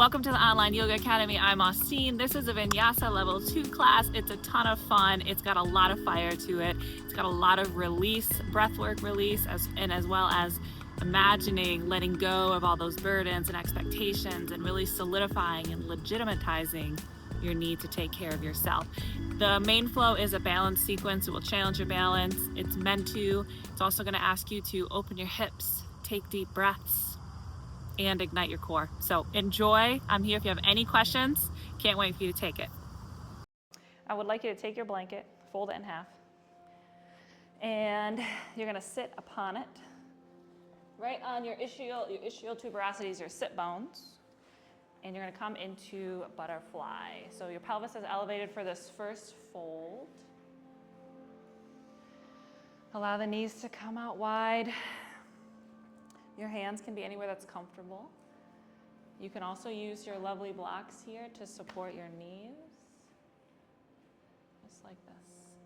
Welcome to the Online Yoga Academy. I'm Austin. This is a Vinyasa level 2 class. It's a ton of fun. It's got a lot of fire to it. It's got a lot of release, breathwork release, as well as imagining, letting go of all those burdens and expectations and really solidifying and legitimatizing your need to take care of yourself. The main flow is a balance sequence. It will challenge your balance. It's meant to. It's also going to ask you to open your hips, take deep breaths, and ignite your core. So enjoy. I'm here if you have any questions. Can't wait for you to take it. I would like you to take your blanket, fold it in half, and you're gonna sit upon it, right on your ischial tuberosities, your sit bones, and you're gonna come into butterfly. So your pelvis is elevated for this first fold. Allow the knees to come out wide. Your hands can be anywhere that's comfortable. You can also use your lovely blocks here to support your knees, just like this.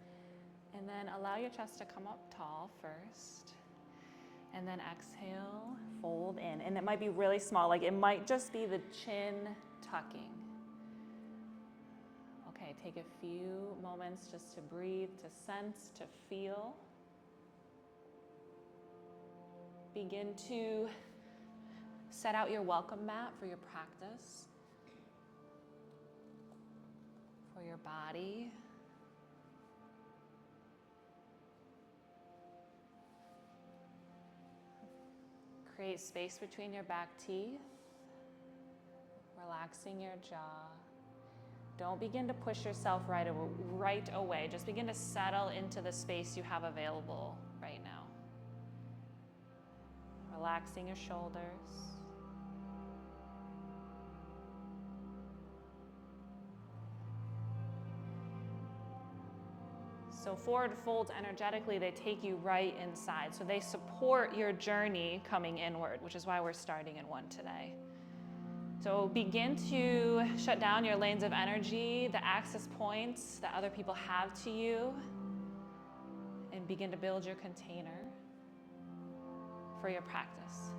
And then allow your chest to come up tall first. And then exhale, fold in. And it might be really small, like it might just be the chin tucking. Okay, take a few moments just to breathe, to sense, to feel. Begin to set out your welcome mat for your practice, for your body. Create space between your back teeth, relaxing your jaw. Don't begin to push yourself right away. Just begin to settle into the space you have available right now. Relaxing your shoulders. So forward folds energetically, they take you right inside. So they support your journey coming inward, which is why we're starting in one today. So begin to shut down your lanes of energy, the access points that other people have to you, and begin to build your container for your practice.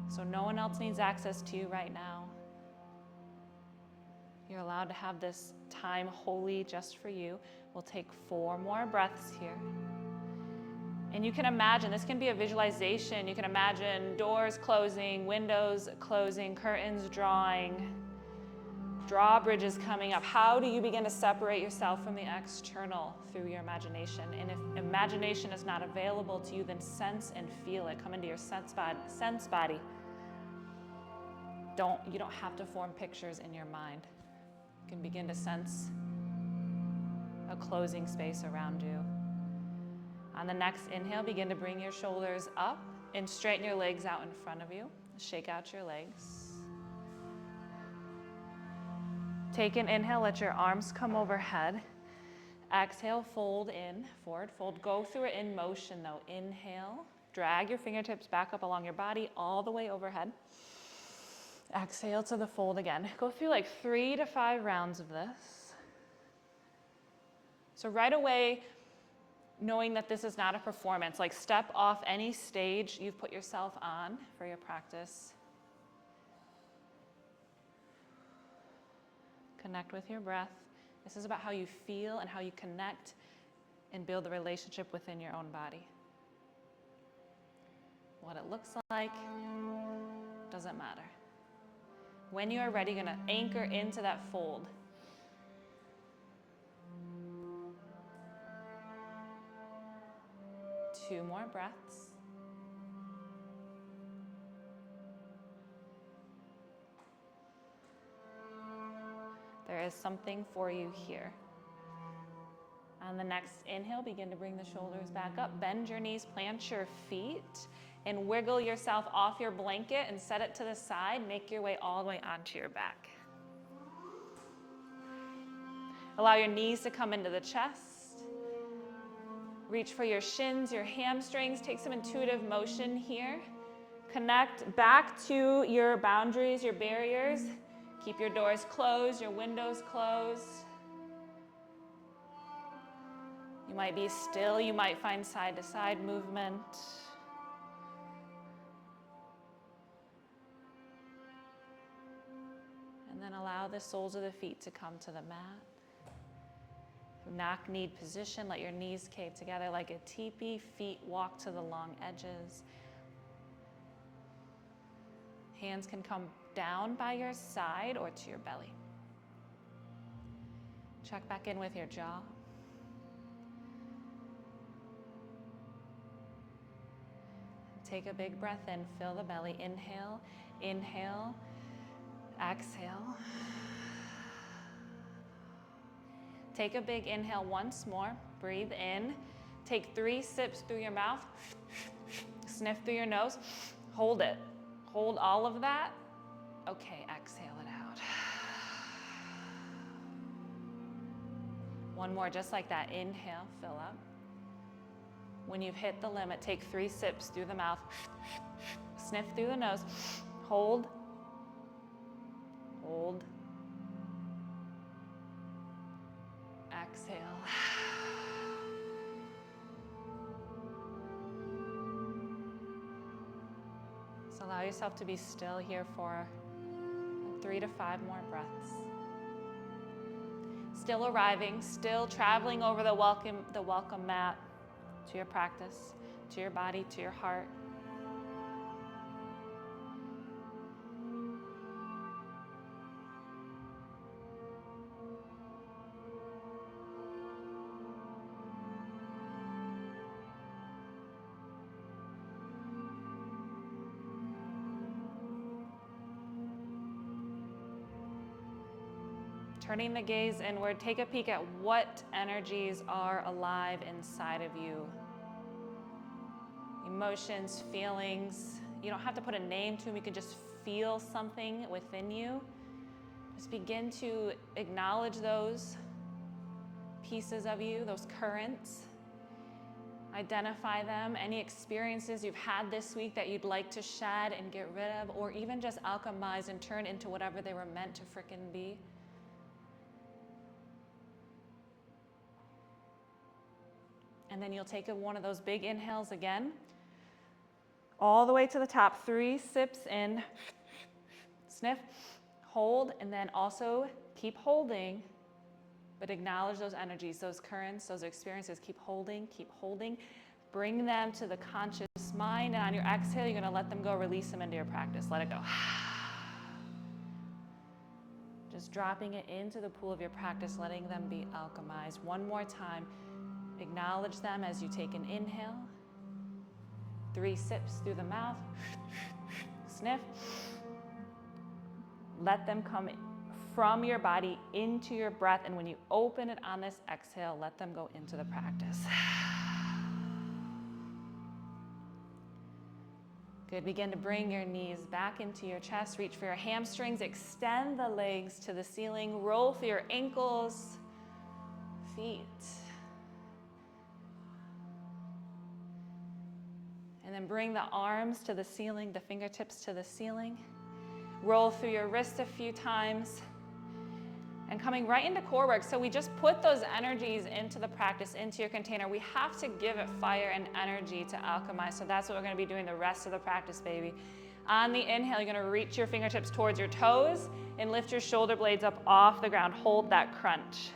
So no one else needs access to you right now. You're allowed to have this time wholly just for you. We'll take 4 more breaths here. And you can imagine, this can be a visualization. You can imagine doors closing, windows closing, curtains drawing, drawbridges coming up. How do you begin to separate yourself from the external through your imagination? And if imagination is not available to you, then sense and feel it. Come into your sense body. You don't have to form pictures in your mind. You can begin to sense a closing space around you. On the next inhale, begin to bring your shoulders up and straighten your legs out in front of you. Shake out your legs. Take an inhale, let your arms come overhead. Exhale, fold in, forward fold. Go through it in motion though. Inhale, drag your fingertips back up along your body all the way overhead. Exhale to the fold again. Go through like 3 to 5 rounds of this. So right away, knowing that this is not a performance, like step off any stage you've put yourself on for your practice. Connect with your breath. This is about how you feel and how you connect and build the relationship within your own body. What it looks like doesn't matter. When you are ready, you're going to anchor into that fold. Two more breaths. There is something for you here. On the next inhale, begin to bring the shoulders back up. Bend your knees, plant your feet, and wiggle yourself off your blanket and set it to the side. Make your way all the way onto your back. Allow your knees to come into the chest. Reach for your shins, your hamstrings. Take some intuitive motion here. Connect back to your boundaries, your barriers. Keep your doors closed, your windows closed. You might be still. You might find side-to-side movement. allow the soles of the feet to come to the mat. Knock-kneed position, let your knees cave together like a teepee, feet walk to the long edges. Hands can come down by your side or to your belly. Check back in with your jaw. Take a big breath in, fill the belly. Inhale, inhale, exhale. Take a big inhale once more. Breathe in. Take 3 sips through your mouth. Sniff through your nose. Hold it. Hold all of that. Okay, exhale it out. One more, just like that. Inhale, fill up. When you've hit the limit, take 3 sips through the mouth. Sniff through the nose. Hold. Hold. Exhale. So allow yourself to be still here for 3 to 5 more breaths. Still arriving, still traveling over the welcome mat to your practice, to your body, to your heart. Turning the gaze inward, take a peek at what energies are alive inside of you. Emotions, feelings. You don't have to put a name to them, you can just feel something within you. Just begin to acknowledge those pieces of you, those currents. Identify them, any experiences you've had this week that you'd like to shed and get rid of, or even just alchemize and turn into whatever they were meant to frickin' be. And then you'll take one of those big inhales again, all the way to the top. 3 sips in, sniff, hold, and then also keep holding, but acknowledge those energies, those currents, those experiences. Keep holding, keep holding. Bring them to the conscious mind, and on your exhale, you're gonna let them go, release them into your practice. Let it go. Just dropping it into the pool of your practice, letting them be alchemized. One more time. Acknowledge them as you take an inhale. 3 sips through the mouth. Sniff. Let them come from your body into your breath, and when you open it on this exhale, let them go into the practice. Good. Begin to bring your knees back into your chest. Reach for your hamstrings. Extend the legs to the ceiling. Roll through your ankles, feet. And then bring the arms to the ceiling, the fingertips to the ceiling. Roll through your wrists a few times. And coming right into core work. So we just put those energies into the practice, into your container. We have to give it fire and energy to alchemize. So that's what we're going to be doing the rest of the practice, baby. On the inhale, you're going to reach your fingertips towards your toes and lift your shoulder blades up off the ground. Hold that crunch.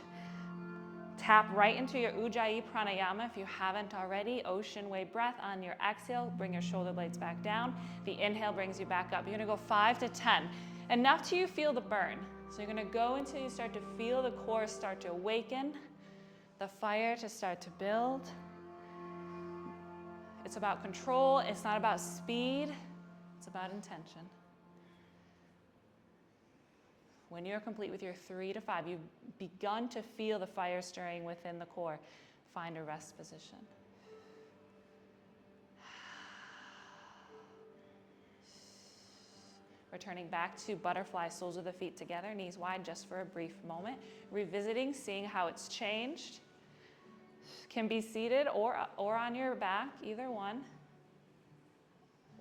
Tap right into your Ujjayi pranayama if you haven't already. Ocean wave breath on your exhale. Bring your shoulder blades back down. The inhale brings you back up. You're going to go 5 to 10. Enough till you feel the burn. So you're going to go until you start to feel the core start to awaken, the fire to start to build. It's about control. It's not about speed. It's about intention. When you're complete with your 3 to 5, you've begun to feel the fire stirring within the core. Find a rest position. Returning back to butterfly, soles of the feet together, knees wide just for a brief moment. Revisiting, seeing how it's changed. Can be seated or on your back, either one.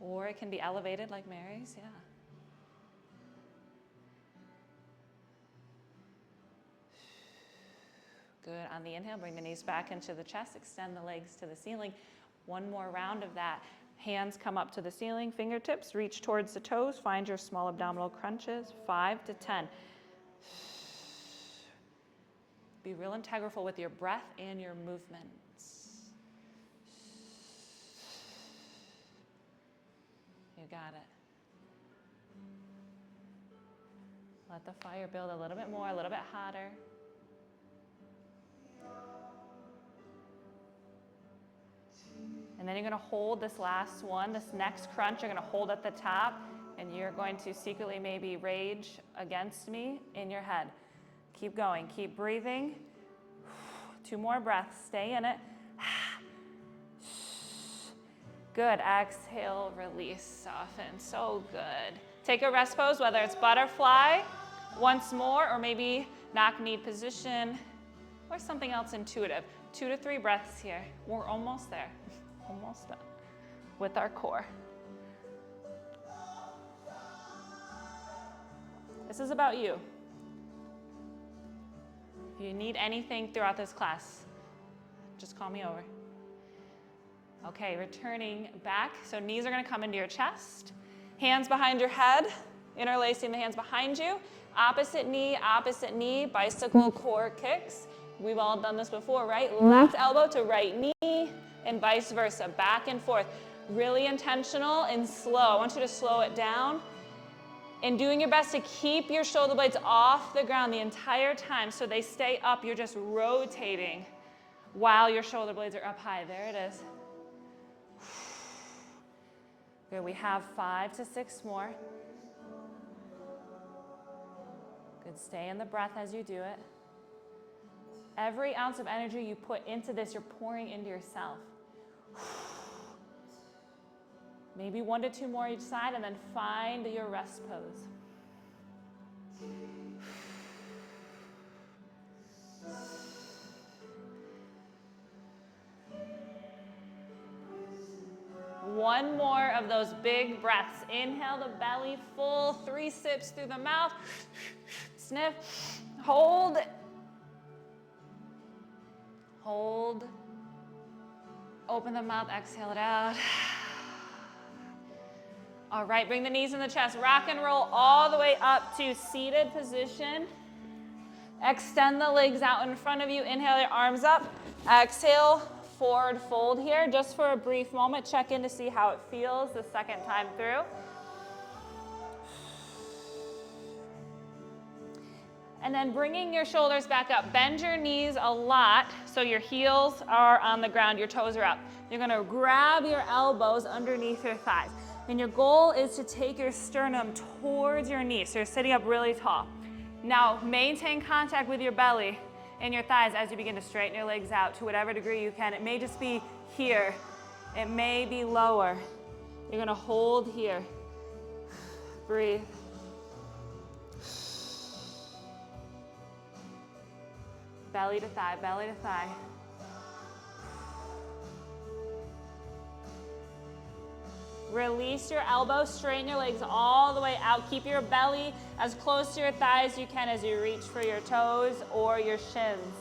Or it can be elevated like Mary's, yeah. Good. On the inhale, bring the knees back into the chest, extend the legs to the ceiling. One more round of that. Hands come up to the ceiling, fingertips reach towards the toes, find your small abdominal crunches. 5 to 10. Be real integral with your breath and your movements. You got it. Let the fire build a little bit more, a little bit hotter. And then you're going to hold this last one, this next crunch, you're going to hold at the top, and you're going to secretly maybe rage against me in your head. Keep going, keep breathing. 2 more breaths, stay in it. Good, exhale, release, soften, so good. Take a rest pose, whether it's butterfly, once more, or maybe knock-knee position, or something else intuitive. 2 to 3 breaths here. We're almost there. Almost done with our core. This is about you. If you need anything throughout this class, just call me over. Okay, returning back. So knees are going to come into your chest. Hands behind your head, interlacing the hands behind you. Opposite knee, bicycle core kicks. We've all done this before, right? Left elbow to right knee, and vice versa, back and forth. Really intentional and slow. I want you to slow it down. And doing your best to keep your shoulder blades off the ground the entire time so they stay up. You're just rotating while your shoulder blades are up high. There it is. Good, we have 5 to 6 more. Good, stay in the breath as you do it. Every ounce of energy you put into this, you're pouring into yourself. Maybe 1 to 2 more each side, and then find your rest pose. One more of those big breaths. Inhale the belly full, 3 sips through the mouth. Sniff, hold. Hold. Open the mouth, exhale it out. All right, bring the knees in the chest. Rock and roll all the way up to seated position. Extend the legs out in front of you. Inhale your arms up. Exhale, forward fold here. Just for a brief moment, check in to see how it feels the second time through. And then bringing your shoulders back up. Bend your knees a lot so your heels are on the ground, your toes are up. You're gonna grab your elbows underneath your thighs. And your goal is to take your sternum towards your knees. So you're sitting up really tall. Now maintain contact with your belly and your thighs as you begin to straighten your legs out to whatever degree you can. It may just be here. It may be lower. You're gonna hold here. Breathe. Belly to thigh, belly to thigh. Release your elbows, straighten your legs all the way out. Keep your belly as close to your thigh as you can as you reach for your toes or your shins.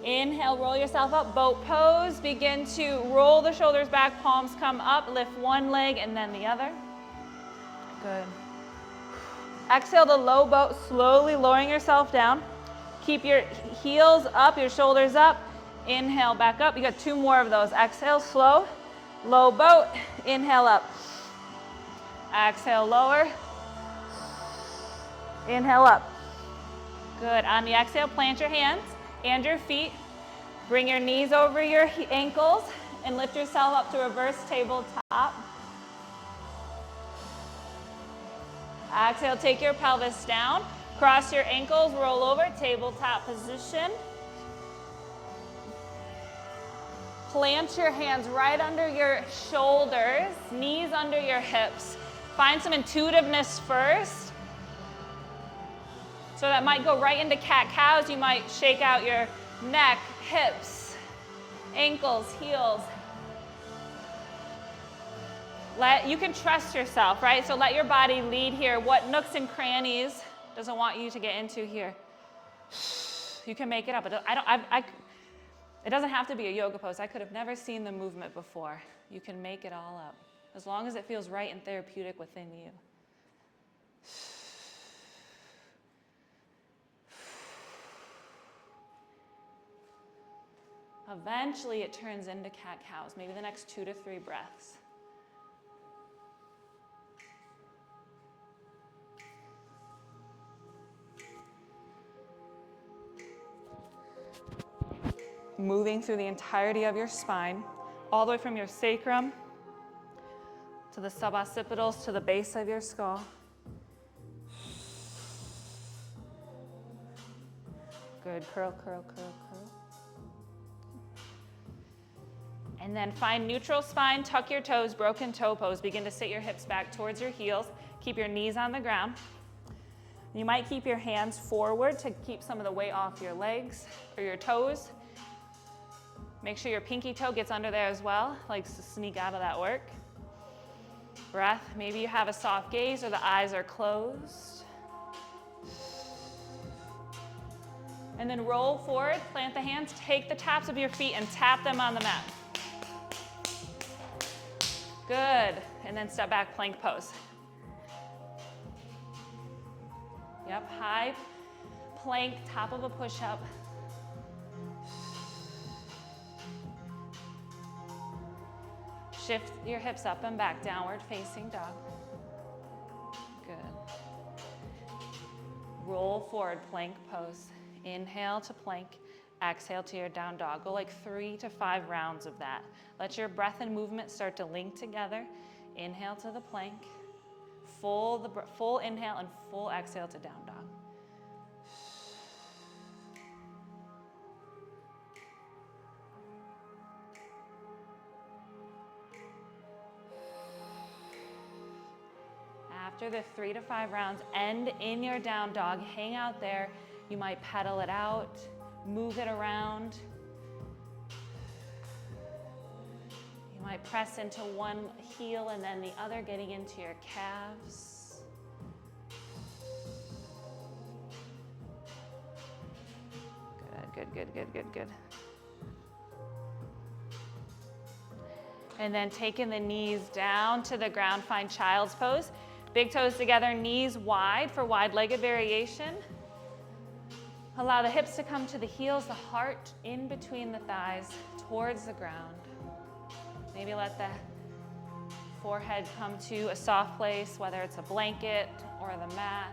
Inhale, roll yourself up, boat pose. Begin to roll the shoulders back, palms come up, lift one leg and then the other. Good. Exhale the low boat, slowly lowering yourself down. Keep your heels up, your shoulders up. Inhale, back up. You got 2 more of those. Exhale, slow, low boat. Inhale up. Exhale, lower. Inhale up. Good. On the exhale, plant your hands and your feet. Bring your knees over your ankles and lift yourself up to reverse tabletop. Exhale, take your pelvis down. Cross your ankles, roll over, tabletop position. Plant your hands right under your shoulders, knees under your hips. Find some intuitiveness first. So that might go right into cat-cows. You might shake out your neck, hips, ankles, heels. You can trust yourself, right? So let your body lead here. What nooks and crannies doesn't want you to get into here? You can make it up. It doesn't have to be a yoga pose. I could have never seen the movement before. You can make it all up, as long as it feels right and therapeutic within you. Eventually it turns into cat-cows, maybe the next 2 to 3 breaths. Moving through the entirety of your spine, all the way from your sacrum to the suboccipitals to the base of your skull. Good, curl, curl, curl, curl. And then find neutral spine, tuck your toes, broken toe pose. Begin to sit your hips back towards your heels. Keep your knees on the ground. You might keep your hands forward to keep some of the weight off your legs or your toes. Make sure your pinky toe gets under there as well, likes to sneak out of that work. Breath, maybe you have a soft gaze or the eyes are closed. And then roll forward, plant the hands, take the tops of your feet and tap them on the mat. Good, and then step back, plank pose. Yep, high plank, top of a push-up. Shift your hips up and back, downward facing dog. Good. Roll forward, plank pose. Inhale to plank, exhale to your down dog. Go like 3 to 5 rounds of that. Let your breath and movement start to link together. Inhale to the plank, full inhale and full exhale to down dog. After the 3 to 5 rounds, end in your down dog. Hang out there. You might pedal it out, move it around. You might press into one heel and then the other, getting into your calves. Good, good, good, good, good, good. And then taking the knees down to the ground, find child's pose. Big toes together, knees wide for wide-legged variation. Allow the hips to come to the heels, the heart in between the thighs towards the ground. Maybe let the forehead come to a soft place, whether it's a blanket or the mat.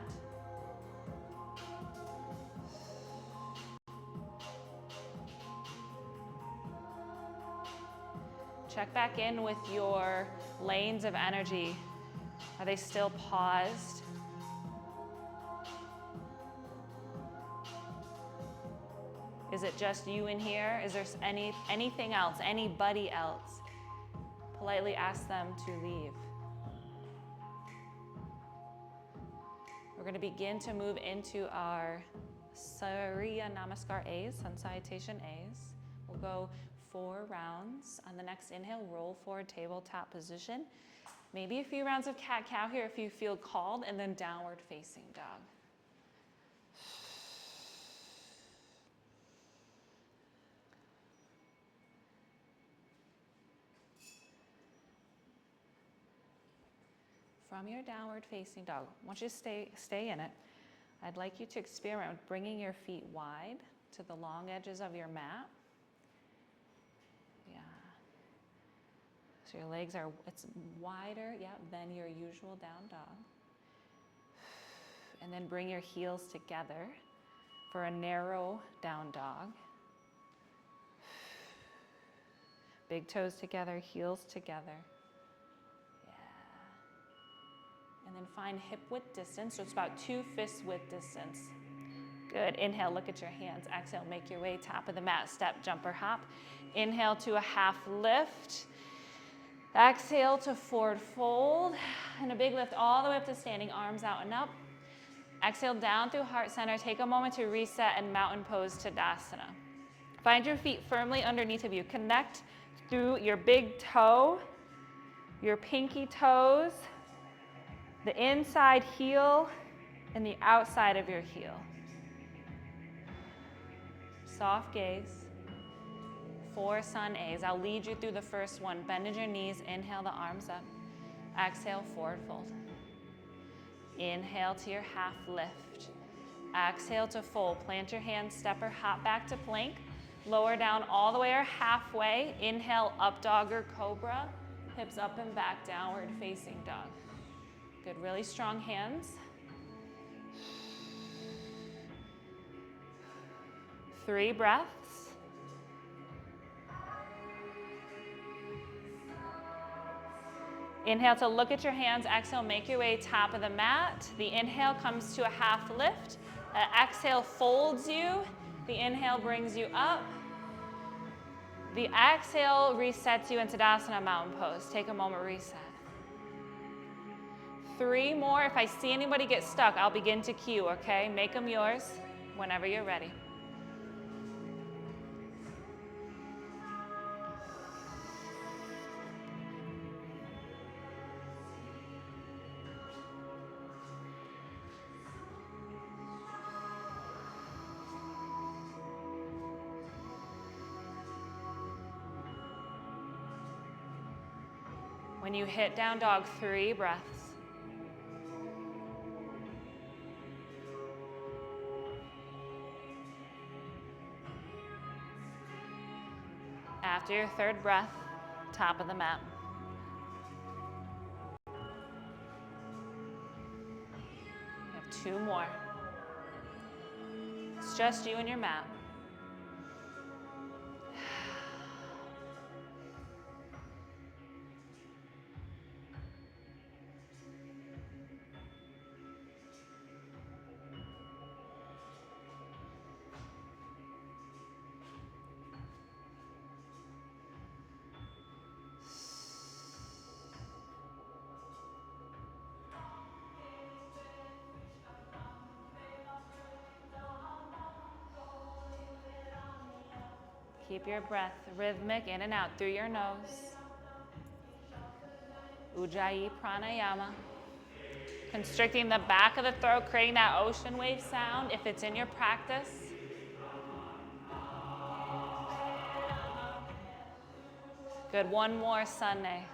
Check back in with your lanes of energy. Are they still paused? Is it just you in here? Is there anything else, anybody else? Politely ask them to leave. We're going to begin to move into our Surya Namaskar A's, Sun Salutation A's. We'll go 4 rounds. On the next inhale, roll forward, tabletop position. Maybe a few rounds of cat-cow here if you feel called, and then downward facing dog. From your downward facing dog, I want you to stay in it. I'd like you to experiment with bringing your feet wide to the long edges of your mat. Yeah. So your legs are, it's wider, yeah, than your usual down dog. And then bring your heels together for a narrow down dog. Big toes together, heels together. And then find hip width distance, so it's about 2 fist width distance. Good, inhale, look at your hands. Exhale, make your way top of the mat, step, jump or hop. Inhale to a half lift. Exhale to forward fold, and a big lift all the way up to standing, arms out and up. Exhale down through heart center, take a moment to reset and mountain pose Tadasana. Find your feet firmly underneath of you. Connect through your big toe, your pinky toes, the inside heel and the outside of your heel. Soft gaze. 4 sun A's. I'll lead you through the first one. Bend your knees. Inhale the arms up. Exhale, forward fold. Inhale to your half lift. Exhale to fold. Plant your hands, step or hop back to plank. Lower down all the way or halfway. Inhale, up dog or cobra. Hips up and back, downward facing dog. Good, really strong hands. 3 breaths. Inhale to look at your hands. Exhale, make your way top of the mat. The inhale comes to a half lift. The exhale folds you. The inhale brings you up. The exhale resets you into Tadasana Mountain Pose. Take a moment, reset. 3 more. If I see anybody get stuck, I'll begin to cue, okay? Make them yours whenever you're ready. When you hit down dog, 3 breaths. After your 3rd breath, top of the mat. You have 2 more. It's just you and your mat. Keep your breath rhythmic in and out through your nose. Ujjayi pranayama. Constricting the back of the throat, creating that ocean wave sound if it's in your practice. Good, 1 more, Sunday.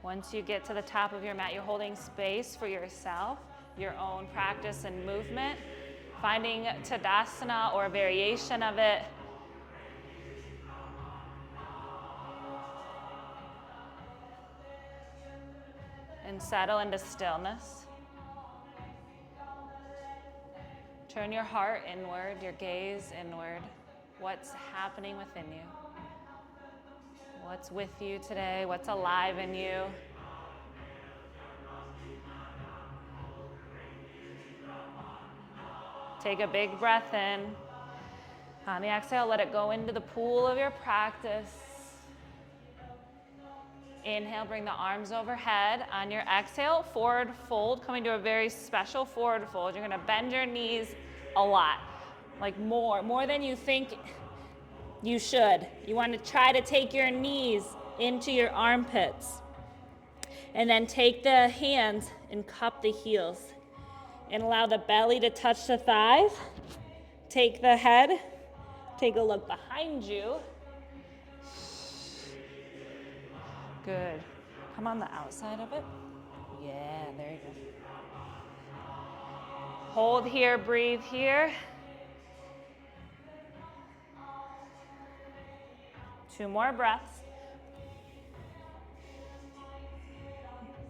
Once you get to the top of your mat, you're holding space for yourself, your own practice and movement, finding Tadasana or a variation of it. And settle into stillness. Turn your heart inward, your gaze inward. What's happening within you? What's with you today? What's alive in you? Take a big breath in. On the exhale, let it go into the pool of your practice. Inhale, bring the arms overhead. On your exhale, forward fold, coming to a very special forward fold. You're gonna bend your knees a lot, like more than you think you should. You wanna try to take your knees into your armpits. And then take the hands and cup the heels. And allow the belly to touch the thighs. Take the head, take a look behind you. Good. Come on the outside of it. Yeah, there you go. Hold here, breathe here. 2 more breaths.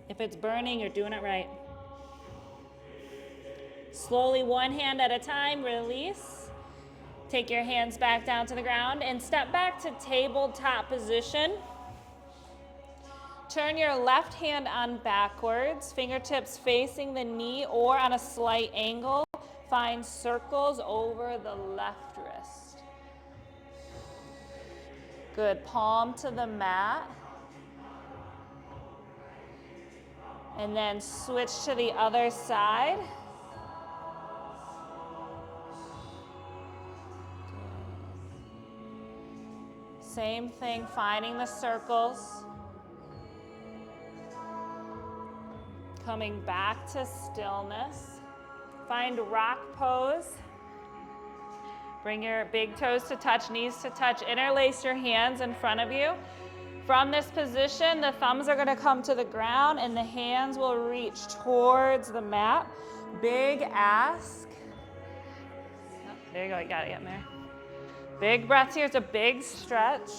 If it's burning, you're doing it right. Slowly, 1 hand at a time, release. Take your hands back down to the ground and step back to tabletop position. Turn your left hand on backwards, fingertips facing the knee or on a slight angle. Find circles over the left wrist. Good, palm to the mat. And then switch to the other side. Same thing, finding the circles. Coming back to stillness. Find rock pose. Bring your big toes to touch, knees to touch. Interlace your hands in front of you. From this position, the thumbs are going to come to the ground and the hands will reach towards the mat. Big ask. Oh, there you go, you got it, getting there. Big breaths here, it's a big stretch.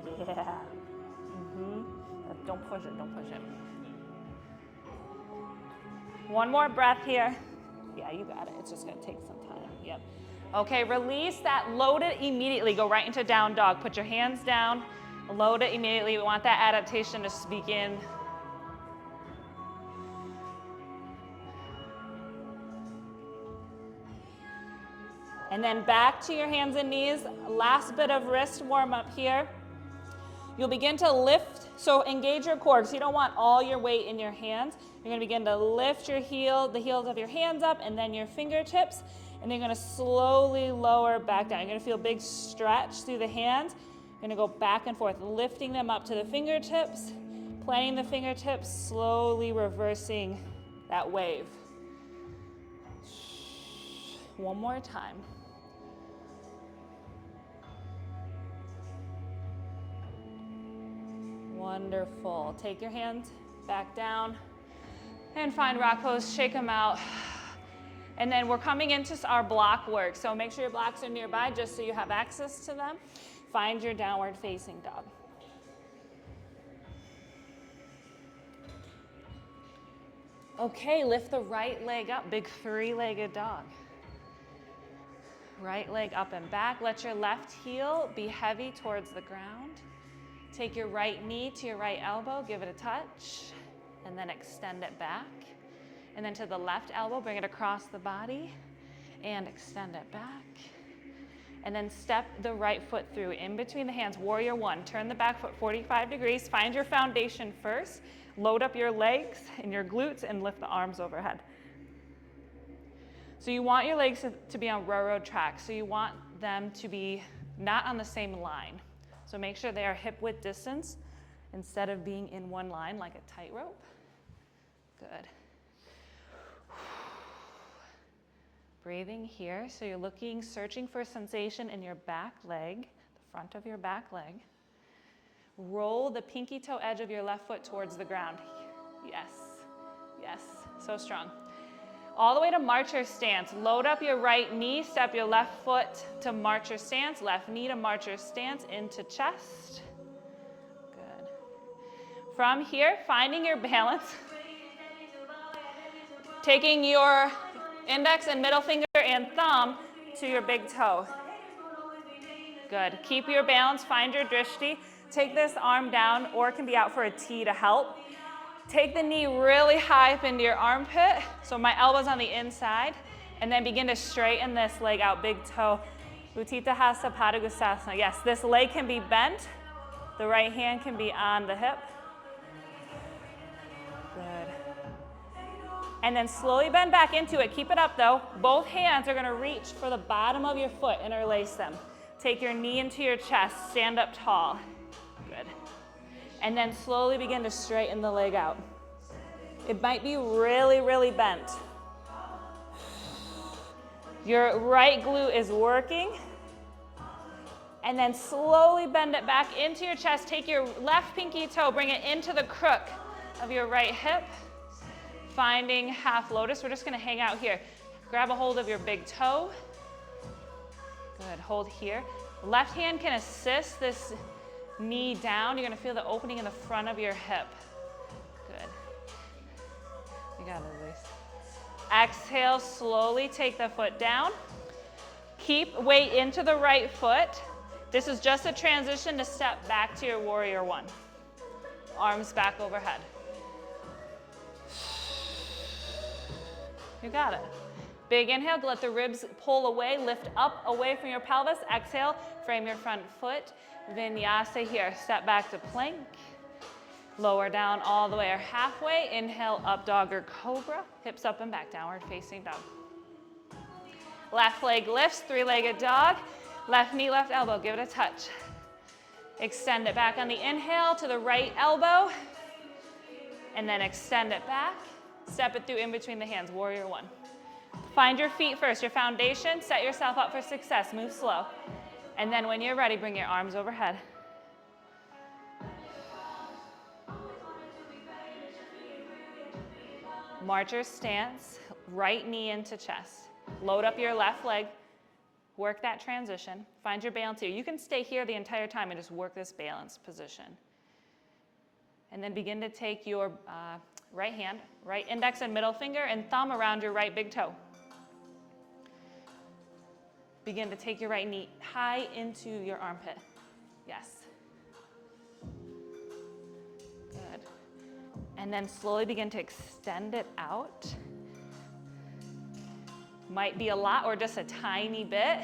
Good. Yeah. Don't push it, don't push it. One more breath here. Yeah, you got it. It's just going to take some time. Yep. Okay, release that. Load it immediately. Go right into down dog. Put your hands down. Load it immediately. We want that adaptation to begin. And then back to your hands and knees. Last bit of wrist warm up here. You'll begin to lift, so engage your core, because you don't want all your weight in your hands. You're going to begin to lift your the heels of your hands up, and then your fingertips, and then you're going to slowly lower back down. You're going to feel a big stretch through the hands. You're going to go back and forth, lifting them up to the fingertips, planting the fingertips, slowly reversing that wave. One more time. Wonderful. Take your hands back down and find rock pose, shake them out. And then we're coming into our block work. So make sure your blocks are nearby just so you have access to them. Find your downward facing dog. Okay, lift the right leg up, big three-legged dog. Right leg up and back. Let your left heel be heavy towards the ground. Take your right knee to your right elbow, give it a touch, and then extend it back. And then to the left elbow, bring it across the body, and extend it back. And then step the right foot through in between the hands, warrior one. Turn the back foot 45 degrees. Find your foundation first. Load up your legs and your glutes and lift the arms overhead. So you want your legs to be on railroad tracks. So you want them to be not on the same line. So make sure they are hip width distance instead of being in one line like a tightrope. Good. Breathing here. So you're looking, searching for sensation in your back leg, the front of your back leg. Roll the pinky toe edge of your left foot towards the ground. Yes, yes, so strong. All the way to marcher stance. Load up your right knee, step your left foot to marcher stance, left knee to marcher stance into chest. Good. From here, finding your balance. Taking your index and middle finger and thumb to your big toe. Good. Keep your balance, find your drishti. Take this arm down, or it can be out for a T to help. Take the knee really high up into your armpit, so my elbow's on the inside, and then begin to straighten this leg out, big toe. Utthita Hasta Padangusthasana. Yes, this leg can be bent. The right hand can be on the hip. Good. And then slowly bend back into it. Keep it up though. Both hands are gonna reach for the bottom of your foot, interlace them. Take your knee into your chest, stand up tall. Good. And then slowly begin to straighten the leg out. It might be really, really bent. Your right glute is working. And then slowly bend it back into your chest. Take your left pinky toe, bring it into the crook of your right hip. Finding half lotus. We're just gonna hang out here. Grab a hold of your big toe. Good, hold here. Left hand can assist this knee down. You're gonna feel the opening in the front of your hip. Good. You got it, Elise. Exhale, slowly take the foot down. Keep weight into the right foot. This is just a transition to step back to your warrior one. Arms back overhead. You got it. Big inhale, let the ribs pull away, lift up away from your pelvis. Exhale, frame your front foot. Vinyasa here. Step back to plank. Lower down all the way or halfway. Inhale, up dog or cobra. Hips up and back, downward facing dog. Left leg lifts, three-legged dog. Left knee, left elbow, give it a touch. Extend it back on the inhale to the right elbow. And then extend it back. Step it through in between the hands, warrior one. Find your feet first, your foundation. Set yourself up for success. Move slow. And then when you're ready, bring your arms overhead. Marcher stance, right knee into chest. Load up your left leg. Work that transition. Find your balance here. You can stay here the entire time and just work this balanced position. And then begin to take your right hand, right index and middle finger and thumb around your right big toe. Begin to take your right knee high into your armpit. Yes. Good. And then slowly begin to extend it out. Might be a lot or just a tiny bit.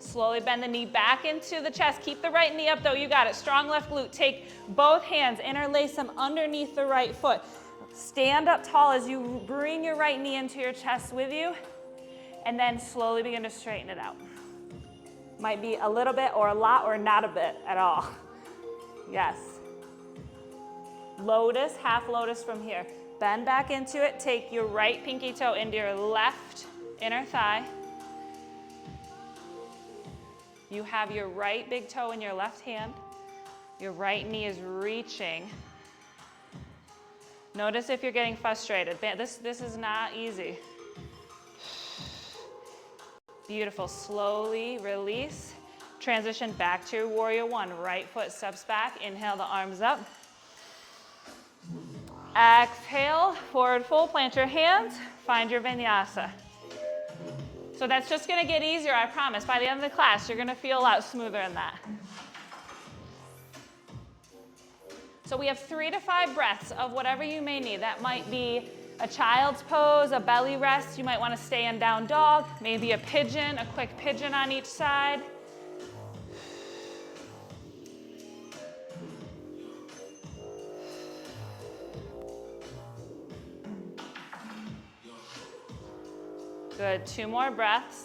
Slowly bend the knee back into the chest. Keep the right knee up though, you got it. Strong left glute. Take both hands, interlace them underneath the right foot. Stand up tall as you bring your right knee into your chest with you, and then slowly begin to straighten it out. Might be a little bit or a lot or not a bit at all. Yes. Lotus, half lotus from here. Bend back into it. Take your right pinky toe into your left inner thigh. You have your right big toe in your left hand. Your right knee is reaching. Notice if you're getting frustrated. This is not easy. Beautiful. Slowly release. Transition back to your warrior one. Right foot steps back. Inhale the arms up. Exhale, forward fold, plant your hands, find your vinyasa. So that's just gonna get easier, I promise. By the end of the class, you're gonna feel a lot smoother in that. So we have 3 to 5 breaths of whatever you may need. That might be a child's pose, a belly rest. You might wanna stay in down dog, maybe a pigeon, a quick pigeon on each side. Good, 2 more breaths.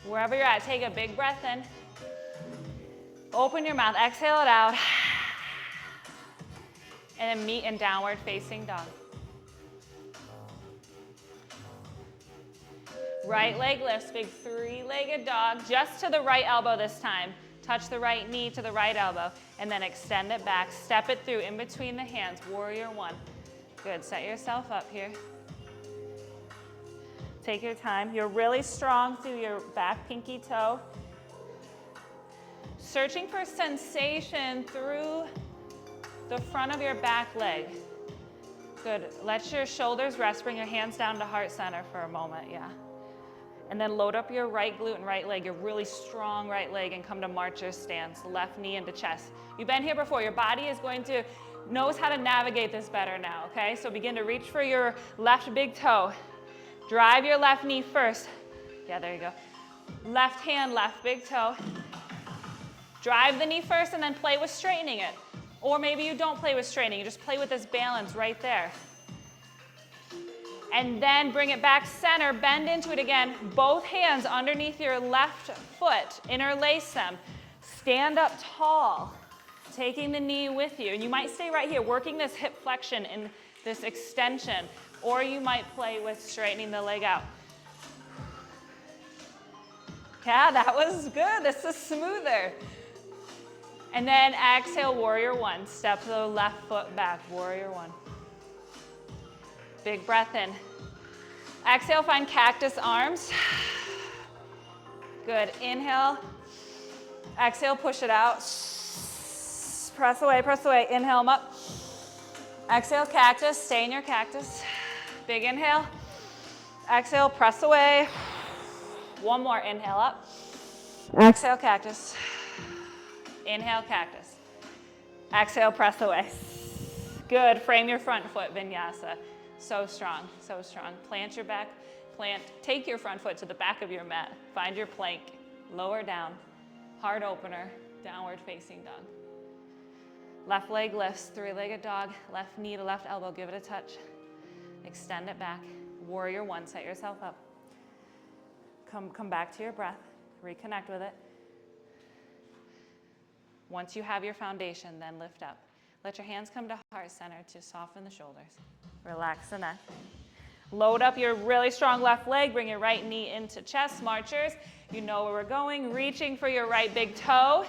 Wherever you're at, take a big breath in. Open your mouth, exhale it out. And then meet in downward facing dog. Right leg lifts, big 3-legged dog, just to the right elbow this time. Touch the right knee to the right elbow, and then extend it back. Step it through in between the hands, warrior one. Good, set yourself up here. Take your time. You're really strong through your back pinky toe. Searching for sensation through the front of your back leg. Good, let your shoulders rest. Bring your hands down to heart center for a moment, yeah. And then load up your right glute and right leg, your really strong right leg, and come to marcher stance, left knee into chest. You've been here before. Your body is knows how to navigate this better now, okay? So begin to reach for your left big toe. Drive your left knee first. Yeah, there you go. Left hand, left big toe. Drive the knee first and then play with straightening it. Or maybe you don't play with straightening, you just play with this balance right there. And then bring it back center, bend into it again. Both hands underneath your left foot, interlace them. Stand up tall, taking the knee with you. And you might stay right here, working this hip flexion and this extension, or you might play with straightening the leg out. Yeah, that was good. This is smoother. And then exhale, warrior one. Step the left foot back, warrior one. Big breath in. Exhale, find cactus arms. Good, inhale. Exhale, push it out. Press away, inhale them up. Exhale, cactus, stay in your cactus. Big inhale. Exhale, press away. One more, inhale up. Exhale, cactus. Inhale, cactus. Exhale, press away. Good, frame your front foot, vinyasa. So strong, so strong. Plant your back, take your front foot to the back of your mat. Find your plank, lower down. Heart opener, downward facing dog. Left leg lifts, three-legged dog. Left knee to left elbow, give it a touch. Extend it back. Warrior one, set yourself up. Come back to your breath, reconnect with it. Once you have your foundation, then lift up. Let your hands come to heart center to soften the shoulders. Relax the neck. Load up your really strong left leg, bring your right knee into chest, marchers. You know where we're going, reaching for your right big toe.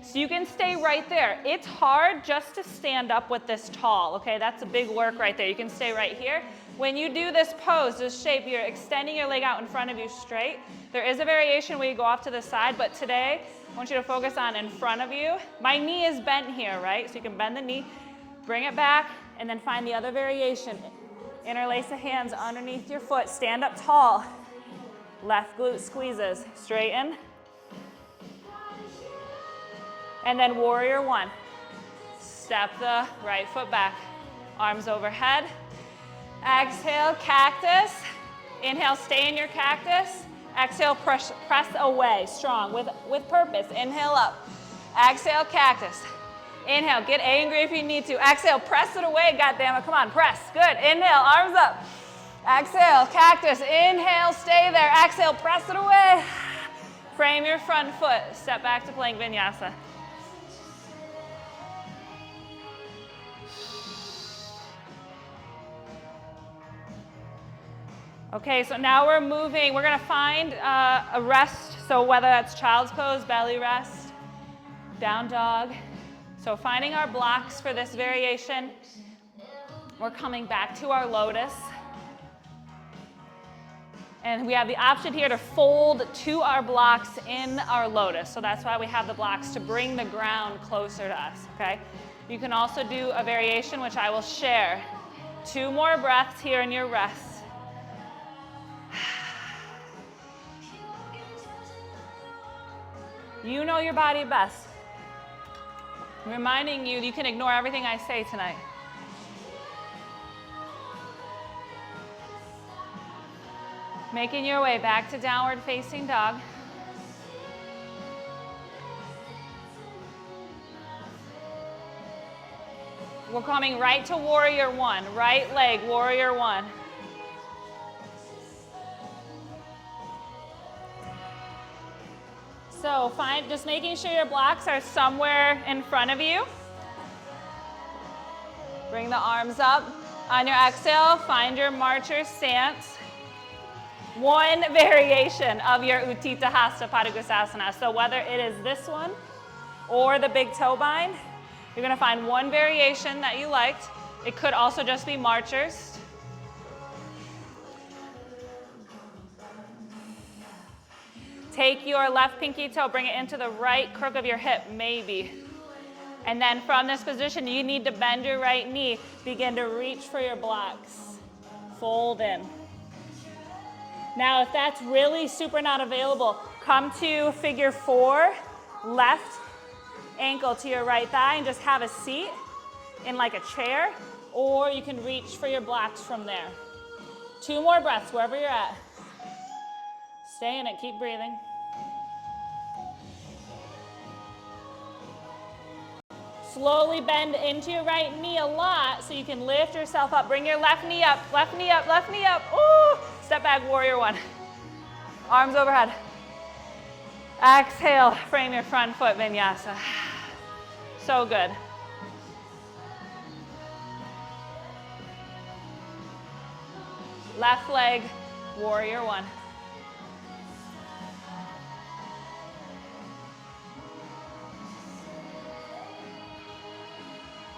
So you can stay right there. It's hard just to stand up with this tall, okay? That's a big work right there. You can stay right here. When you do this pose, this shape, you're extending your leg out in front of you straight. There is a variation where you go off to the side, but today, I want you to focus on in front of you. My knee is bent here, right? So you can bend the knee, bring it back, and then find the other variation. Interlace the hands underneath your foot, stand up tall. Left glute squeezes, straighten. And then warrior one. Step the right foot back, arms overhead. Exhale, cactus. Inhale, stay in your cactus. Exhale, press away, strong, with purpose. Inhale up. Exhale, cactus. Inhale, get angry if you need to. Exhale, press it away, goddammit. Come on, press. Good. Inhale, arms up. Exhale, cactus. Inhale, stay there. Exhale, press it away. Frame your front foot. Step back to plank vinyasa. Okay, so now we're moving. We're gonna find a rest. So whether that's child's pose, belly rest, down dog. So finding our blocks for this variation. We're coming back to our lotus. And we have the option here to fold to our blocks in our lotus. So that's why we have the blocks, to bring the ground closer to us, okay? You can also do a variation, which I will share. 2 more breaths here in your rest. You know your body best. I'm reminding you, you can ignore everything I say tonight. Making your way back to downward facing dog. We're coming right to warrior one, right leg, warrior one. So just making sure your blocks are somewhere in front of you. Bring the arms up. On your exhale, find your marcher stance. One variation of your Utthita Hasta Padangusthasana. So whether it is this one or the big toe bind, you're gonna find one variation that you liked. It could also just be marchers. Take your left pinky toe, bring it into the right crook of your hip, maybe. And then from this position, you need to bend your right knee. Begin to reach for your blocks. Fold in. Now, if that's really super not available, come to figure 4, left ankle to your right thigh, and just have a seat in like a chair, or you can reach for your blocks from there. 2 more breaths, wherever you're at. Stay in it, keep breathing. Slowly bend into your right knee a lot so you can lift yourself up. Bring your left knee up, left knee up, left knee up. Ooh! Step back, warrior one. Arms overhead. Exhale, frame your front foot, vinyasa. So good. Left leg, warrior one.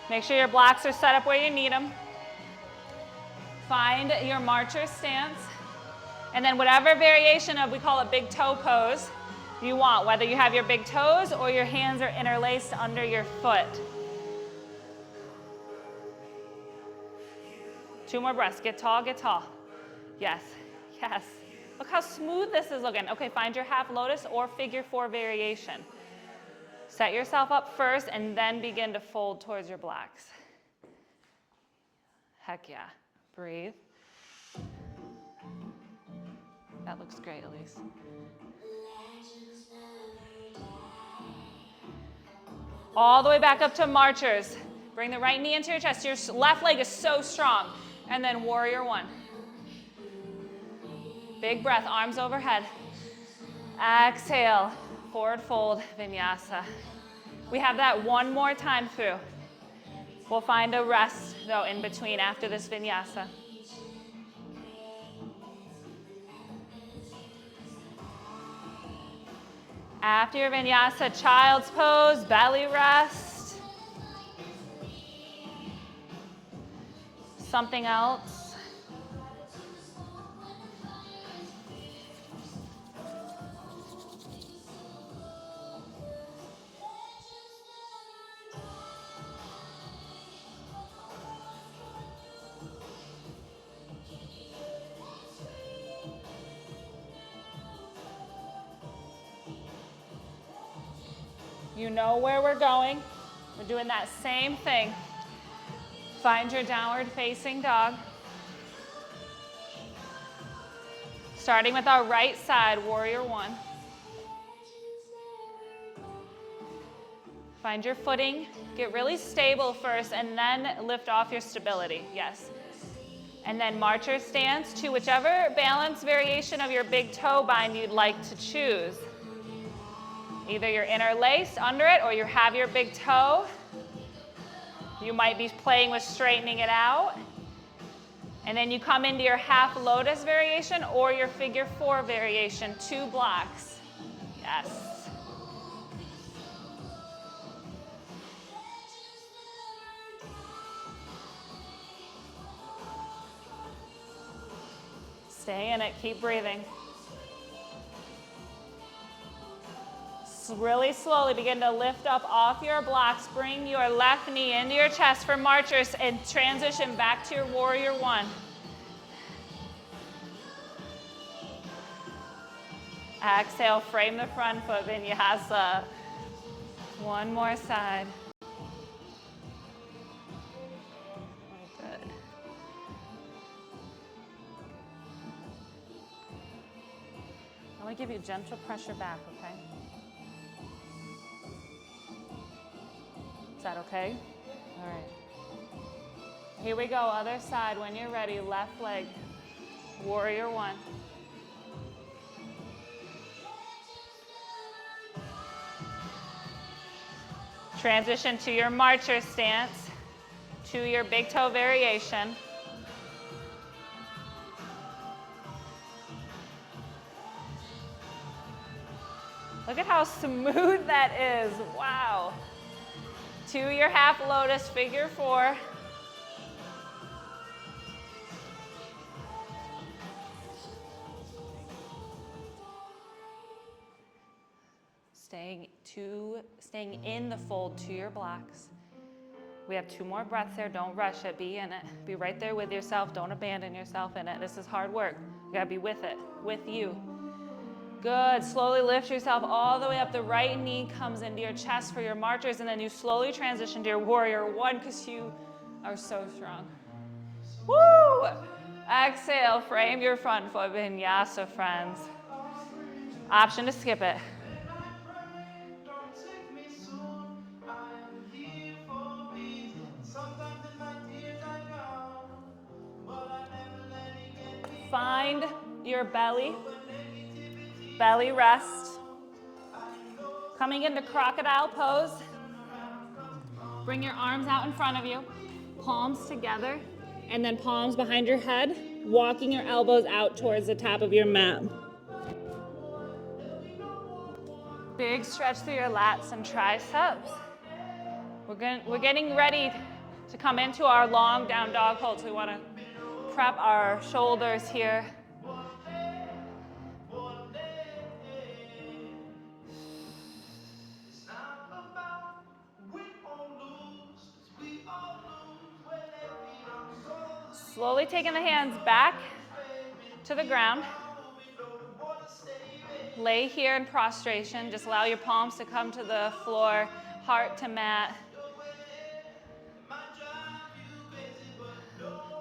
Make sure your blocks are set up where you need them. Find your marcher stance. And then whatever variation of, we call it big toe pose, you want, whether you have your big toes or your hands are interlaced under your foot. 2 more breaths. Get tall, get tall. Yes. Yes. Look how smooth this is looking. Okay, find your half lotus or figure four variation. Set yourself up first and then begin to fold towards your blocks. Heck yeah. Breathe. That looks great, Elise. All the way back up to marchers. Bring the right knee into your chest. Your left leg is so strong. And then warrior one. Big breath, arms overhead. Exhale, forward fold, vinyasa. We have that one more time through. We'll find a rest, though, in between after this vinyasa. After your vinyasa, child's pose, belly rest. Something else. You know where we're going. We're doing that same thing. Find your downward facing dog. Starting with our right side, warrior one. Find your footing. Get really stable first and then lift off your stability. Yes. And then marcher stance to whichever balance variation of your big toe bind you'd like to choose. Either you're interlaced under it or you have your big toe. You might be playing with straightening it out. And then you come into your half lotus variation or your figure four variation, 2 blocks. Yes. Stay in it, keep breathing. Really slowly begin to lift up off your blocks. Bring your left knee into your chest for marchers and transition back to your warrior one. Exhale, frame the front foot, vinyasa. One more side. Good. I'm going to give you gentle pressure back, okay? Is that okay? All right. Here we go, other side. When you're ready, left leg, warrior one. Transition to your marcher stance, to your big toe variation. Look at how smooth that is. Wow. To your half lotus, figure four. Staying in the fold to your blocks. We have 2 more breaths there. Don't rush it. Be in it. Be right there with yourself. Don't abandon yourself in it. This is hard work. You gotta be with it, with you. Good. Slowly lift yourself all the way up. The right knee comes into your chest for your marchers, and then you slowly transition to your warrior one because you are so strong. Woo! Exhale. Frame your front foot, vinyasa, friends. Option to skip it. Find your belly rest. Coming into crocodile pose. Bring your arms out in front of you, palms together, and then palms behind your head, walking your elbows out towards the top of your mat. Big stretch through your lats and triceps. We're getting ready to come into our long down dog hold, so we want to prep our shoulders here. Slowly taking the hands back to the ground. Lay here in prostration. Just allow your palms to come to the floor, heart to mat.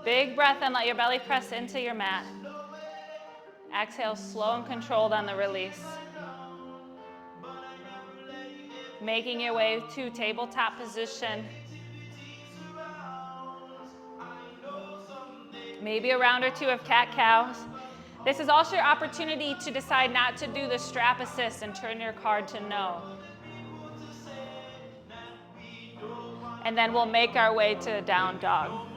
Big breath in, let your belly press into your mat. Exhale, slow and controlled on the release. Making your way to tabletop position. Maybe a round or two of cat-cows. This is also your opportunity to decide not to do the strap assist and turn your card to no. And then we'll make our way to down dog.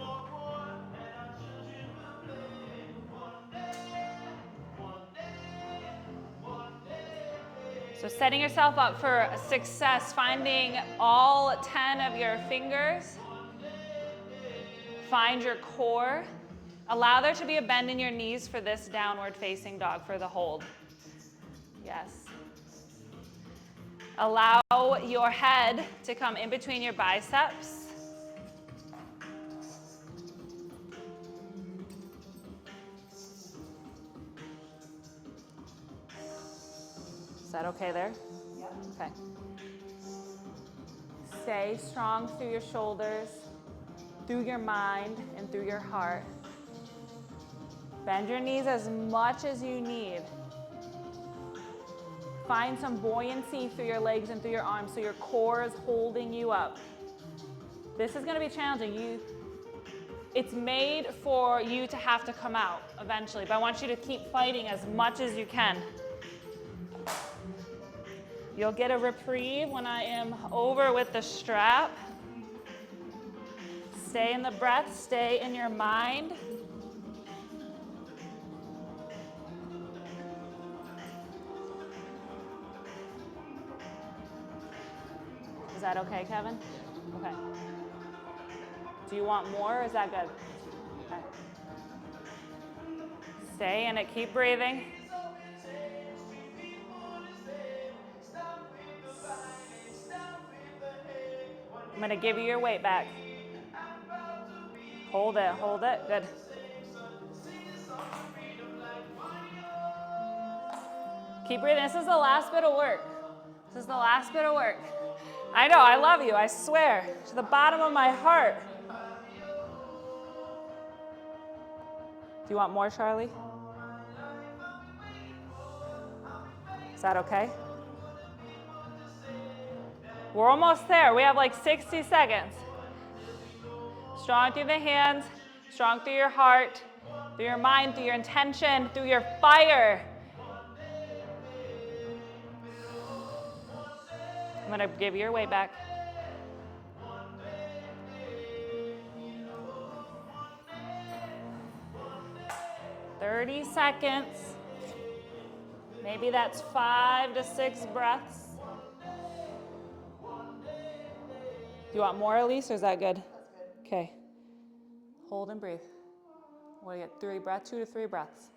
So setting yourself up for success, finding all 10 of your fingers. Find your core. Allow there to be a bend in your knees for this downward facing dog for the hold. Yes. Allow your head to come in between your biceps. Is that okay there? Yeah. Okay. Stay strong through your shoulders, through your mind, and through your heart. Bend your knees as much as you need. Find some buoyancy through your legs and through your arms so your core is holding you up. This is going to be challenging. It's made for you to have to come out eventually, but I want you to keep fighting as much as you can. You'll get a reprieve when I am over with the strap. Stay in the breath, stay in your mind. Is that okay, Kevin? Okay. Do you want more or is that good? Okay. Stay in it, keep breathing. I'm going to give you your weight back. Hold it, good. Keep breathing, this is the last bit of work. This is the last bit of work. I know, I love you, I swear, to the bottom of my heart. Do you want more, Charlie? Is that okay? We're almost there. We have like 60 seconds. Strong through the hands, strong through your heart, through your mind, through your intention, through your fire. I'm going to give you your weight back. "30 seconds. Maybe that's 5 to 6 breaths. Do you want more, Elise, or is that good? That's good. Okay. Hold and breathe. What do you get? 3 breaths, 2 to 3 breaths.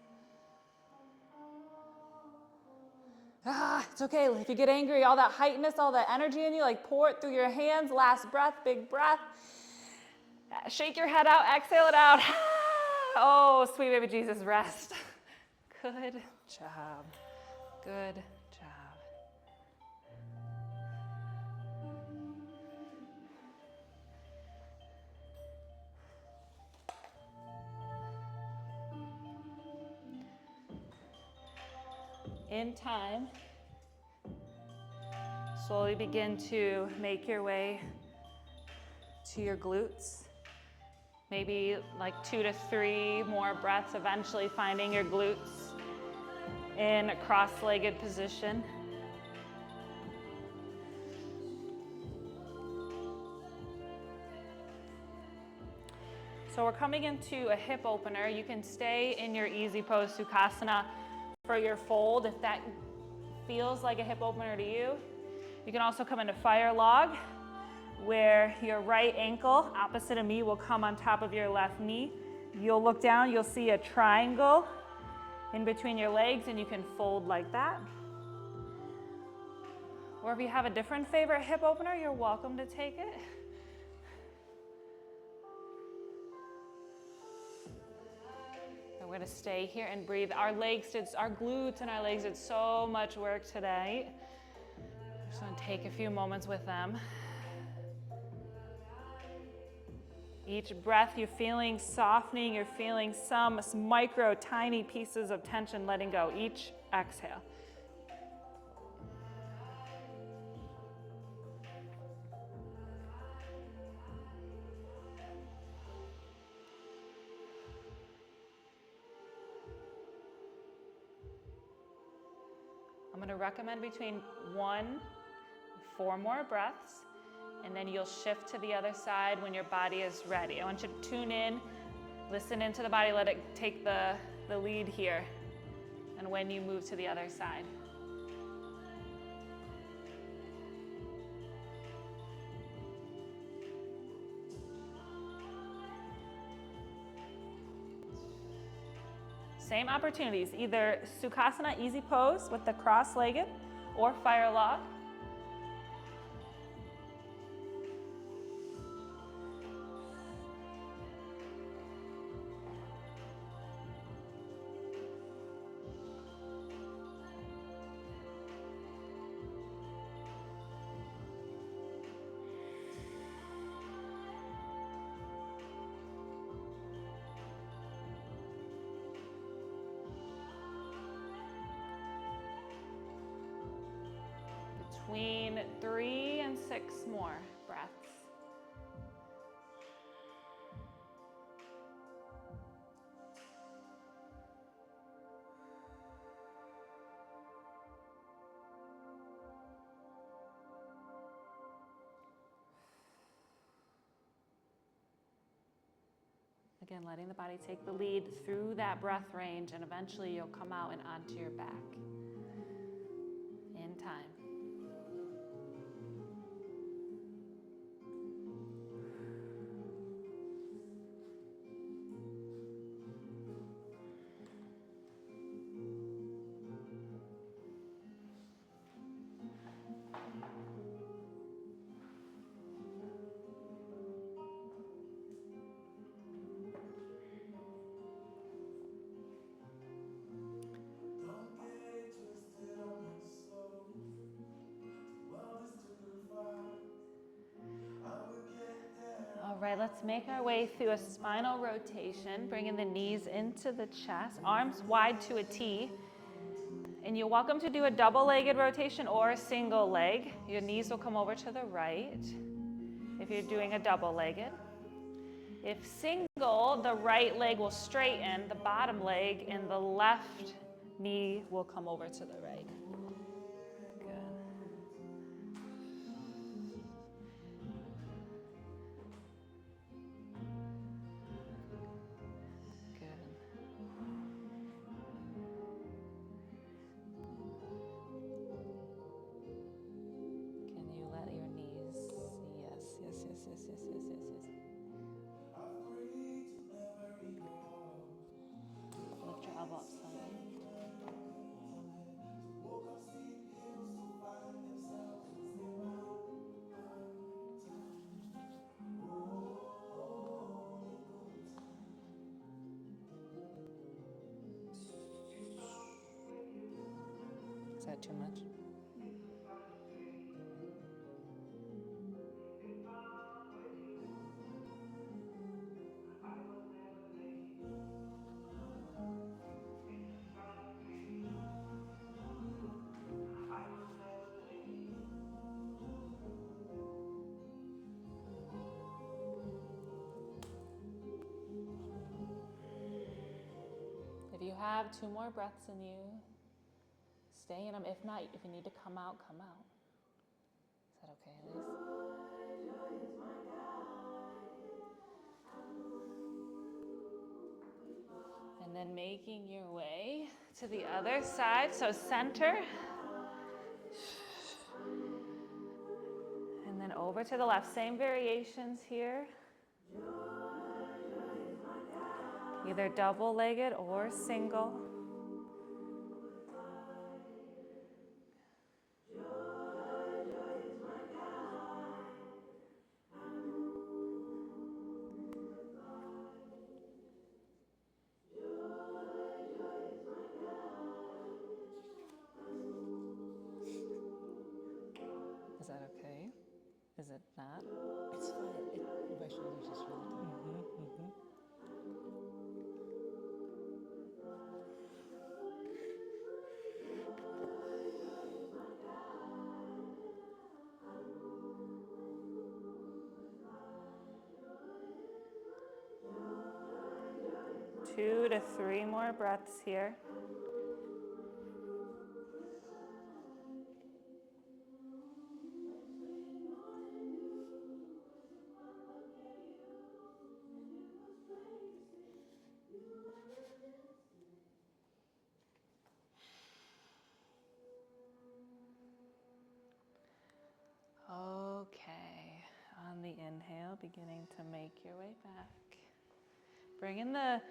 It's okay. If you get angry, all that heightness, all that energy in you, like pour it through your hands. Last breath, big breath. Shake your head out, exhale it out. Oh, sweet baby Jesus, rest. Good job. Good job. In time, slowly begin to make your way to your glutes. Maybe like 2 to 3 more breaths, eventually finding your glutes in a cross-legged position. So we're coming into a hip opener. You can stay in your easy pose Sukhasana for your fold if that feels like a hip opener to you. You can also come into fire log, where your right ankle, opposite of me, will come on top of your left knee. You'll look down, you'll see a triangle in between your legs, and you can fold like that. Or if you have a different favorite hip opener, you're welcome to take it. we're gonna stay here and breathe. Our glutes and our legs did so much work today. Just gonna take a few moments with them. Each breath you're feeling softening, you're feeling some micro, tiny pieces of tension letting go. Each exhale. I'm going to recommend between 1 and 4 more breaths, and then you'll shift to the other side when your body is ready. I want you to tune in, listen into the body, let it take the lead here, and when you move to the other side. Same opportunities, either Sukhasana, easy pose with the cross-legged, or fire log. Between 3 and 6 more breaths. Again, letting the body take the lead through that breath range, and eventually you'll come out and onto your back in time. All right, let's make our way through a spinal rotation, bringing the knees into the chest, arms wide to a T. And you're welcome to do a double-legged rotation or a single leg. Your knees will come over to the right if you're doing a double-legged. If single, the right leg will straighten, the bottom leg, and the left knee will come over to the right. Good. Can you let your knees, yes. Lift your elbow up slightly. Is that too much? If you have 2 more breaths in you, stay in them. If not, if you need to come out, come out. Is that okay, Elise? And then making your way to the other side. So center. And then over to the left. Same variations here. Either double-legged or single. that okay? Is it not? It's fine. My shoulders just really tight. Two to three more breaths here. Okay, on the inhale, beginning to make your way back. Bringing the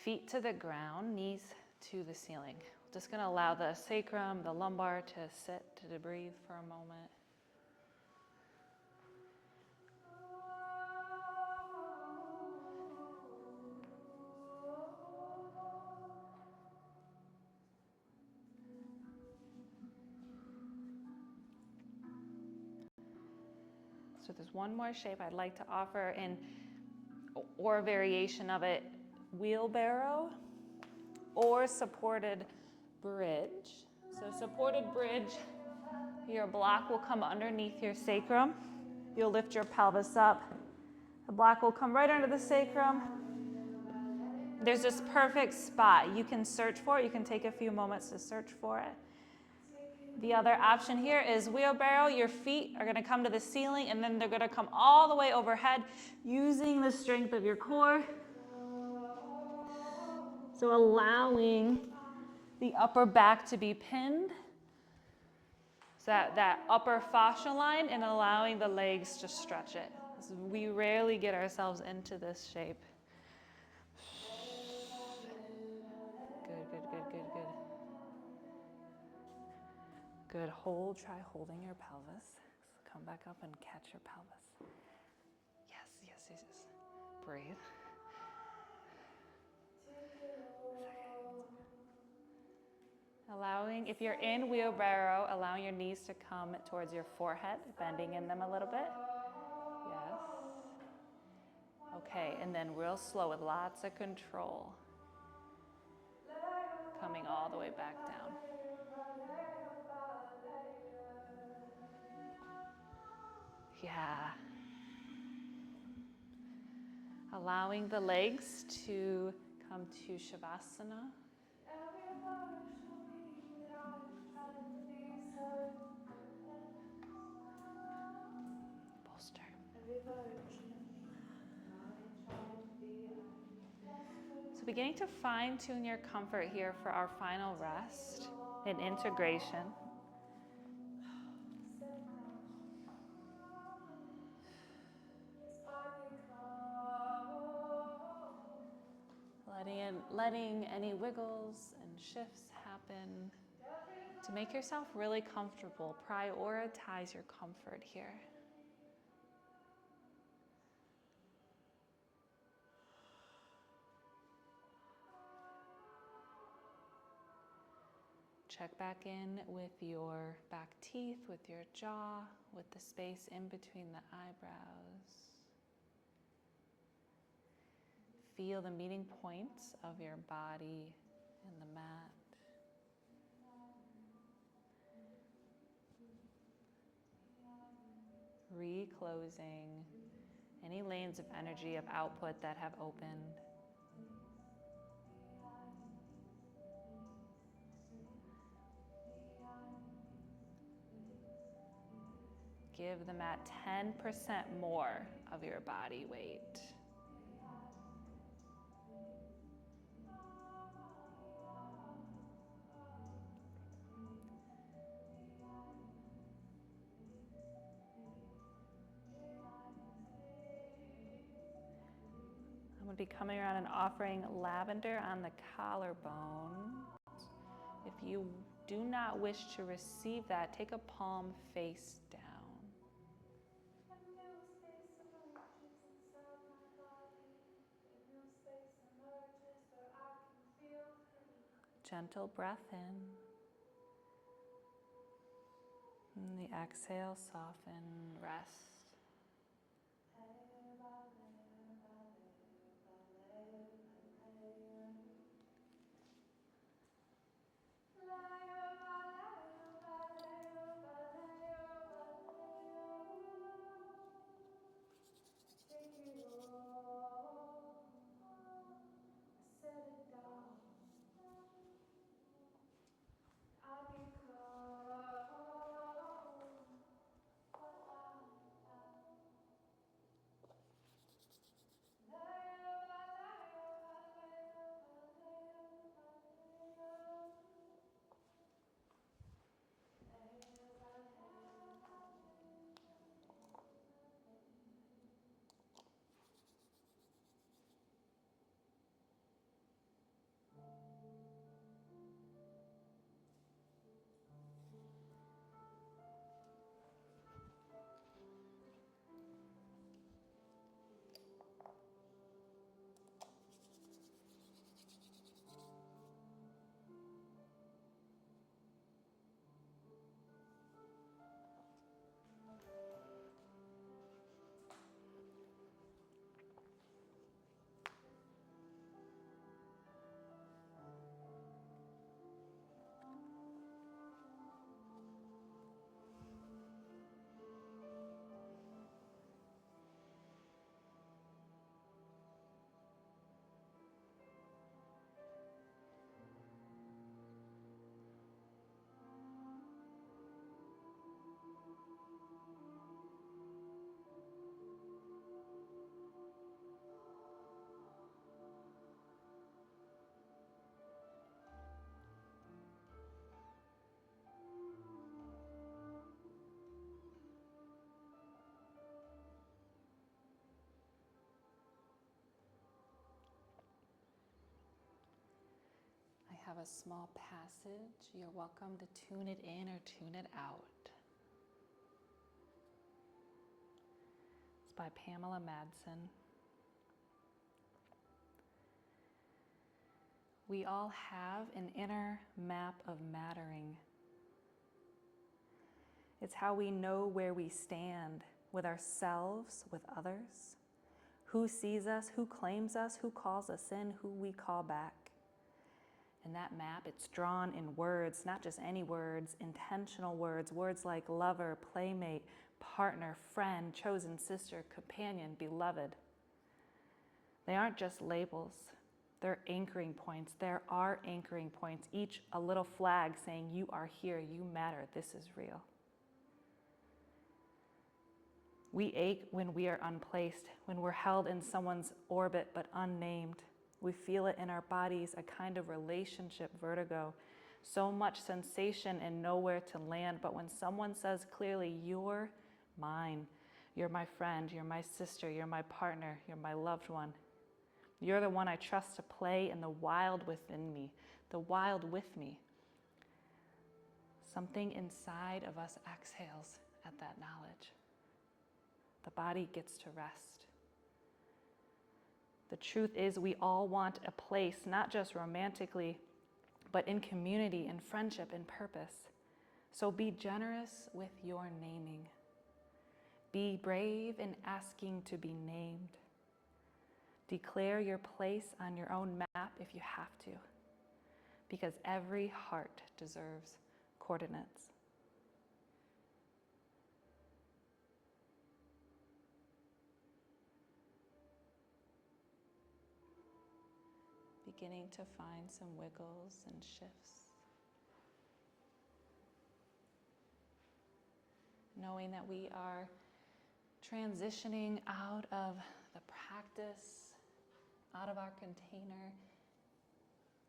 feet to the ground, knees to the ceiling. Just gonna allow the sacrum, the lumbar to sit, to breathe for a moment. So there's one more shape I'd like to offer or a variation of it, wheelbarrow or supported bridge. So supported bridge, your block will come underneath your sacrum. You'll lift your pelvis up. The block will come right under the sacrum. There's this perfect spot you can search for. You can take a few moments to search for it. The other option here is wheelbarrow. Your feet are going to come to the ceiling and then they're going to come all the way overhead using the strength of your core. So allowing the upper back to be pinned. So that upper fascia line and allowing the legs to stretch it. We rarely get ourselves into this shape. Good, good, good, good, good. Good, hold, try holding your pelvis. Come back up and catch your pelvis. Yes, yes, yes, yes. Breathe. Allowing, if you're in wheelbarrow, allowing your knees to come towards your forehead, bending in them a little bit. Yes. Okay, and then real slow with lots of control. Coming all the way back down. Yeah. Allowing the legs to come to Shavasana. Bolster. So beginning to fine-tune your comfort here for our final rest and integration. Letting any wiggles and shifts happen. To make yourself really comfortable, prioritize your comfort here. Check back in with your back teeth, with your jaw, with the space in between the eyebrows. Feel the meeting points of your body and the mat. Reclosing any lanes of energy of output that have opened. Give the mat 10% more of your body weight. I'm going to be coming around and offering lavender on the collarbone. If you do not wish to receive that, take a palm face down. Gentle breath in. And the exhale, soften, rest. I have a small passage. You're welcome to tune it in or tune it out. It's by Pamela Madsen. We all have an inner map of mattering. It's how we know where we stand with ourselves, with others, who sees us, who claims us, who calls us in, who we call back. And that map, it's drawn in words, not just any words, intentional words, words like lover, playmate, partner, friend, chosen sister, companion, beloved. They aren't just labels, they're anchoring points. There are anchoring points, each a little flag saying you are here, you matter, this is real. We ache when we are unplaced, when we're held in someone's orbit but unnamed. We feel it in our bodies, a kind of relationship vertigo. So much sensation and nowhere to land. But when someone says clearly, you're mine, you're my friend, you're my sister, you're my partner, you're my loved one. You're the one I trust to play in the wild within me, the wild with me. Something inside of us exhales at that knowledge. The body gets to rest. The truth is we all want a place, not just romantically, but in community, in friendship, in purpose. So be generous with your naming. Be brave in asking to be named. Declare your place on your own map if you have to, because every heart deserves coordinates. Beginning to find some wiggles and shifts. Knowing that we are transitioning out of the practice, out of our container,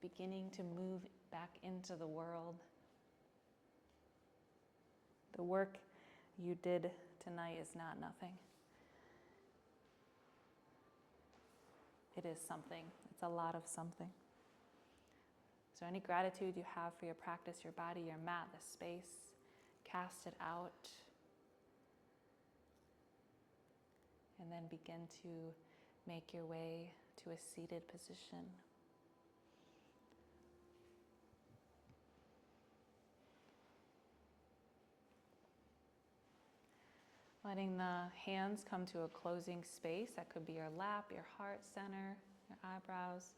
beginning to move back into the world. The work you did tonight is not nothing. It is something. It's a lot of something. Is there any gratitude you have for your practice, your body, your mat, the space? Cast it out. And then begin to make your way to a seated position. Letting the hands come to a closing space. That could be your lap, your heart center, your eyebrows,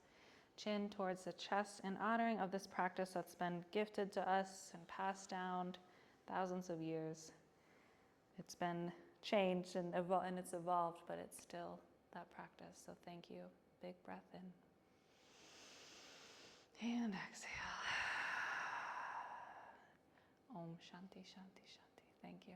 chin towards the chest, and honoring of this practice that's been gifted to us and passed down thousands of years. It's been changed and it's evolved, but it's still that practice. So thank you. Big breath in. And exhale. Om Shanti Shanti Shanti. Thank you.